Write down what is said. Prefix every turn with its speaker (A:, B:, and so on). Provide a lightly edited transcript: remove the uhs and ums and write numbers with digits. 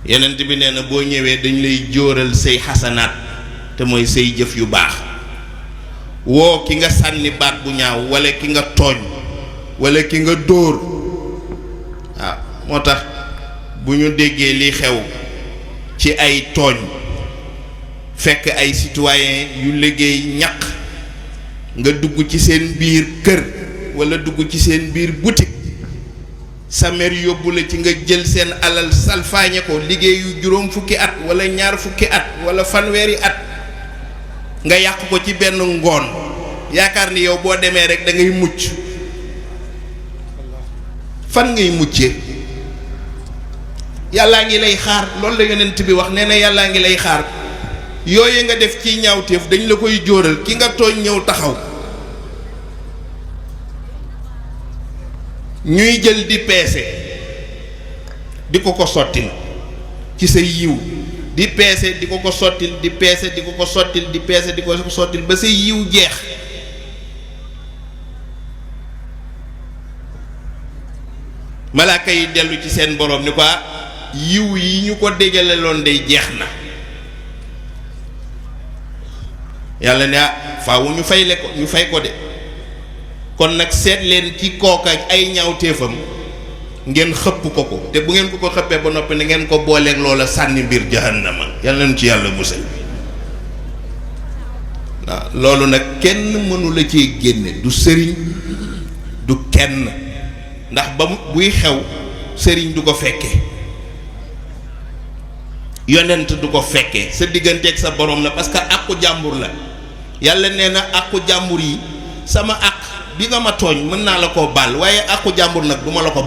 A: yonent bi nee na boo ñëwee dañ lay jóoral say xasanaat te mooy say jëf yu baax woo ki nga sànni baat bu ñaaw wala ki nga tooñ wala ki nga dóor waaw moo tax bu ñu déggee li xew ci ay tooñ fekk ay citoyen yu liggéey ñaq nga dugg ci seen biir kër wala dugg ci seen biir boutique sa mer yóbbu la ci nga jël seen alal salfaañe ko liggéeyu juróom fukki at wala ñaar fukki at wala fanweeri at nga yàq ko ci benn ngoon yaakaar ni yow boo demee rek da ngay mucc fan ngay muccee yàllaa ngi lay xaar loolu la yonent bi wax nee na yàllaa ngi lay xaar yooyu nga def ci ñaawteef dañ la koy jóoral ki nga tooñ ñëw taxaw ñuy jël di peese di ko sottil ci sa yiw di peese di ko sottil di peese di ko sottil di peese di ko sottil ba sa yiw jeex malaaka yi dellu ci seen borom ni ko yiw yi ñu ko dégale loon day jeex na yàlla ne faawu ñu fay ko de kon nag seet leen ci kooka ay ñaawteefam ngeen xëpp ko te bu ngeen ko xëppee ba noppi na ngeen ko booleeg loola sànni mbir jahannama yàlla nañu ci yàlla musal waaw loolu nag kenn mënu la cee génne du sëriñ du kenn ndax ba buy xew sëriñ du ko fekke yonent du ko fekkee sa digganteeg sa borom la parce que àqu jàmbur la yàlla nee na àqu jàmbur yi sama àq bi nga ma tooñ mën naa la koo baal waaye àqu jàmbur nag du ma la ko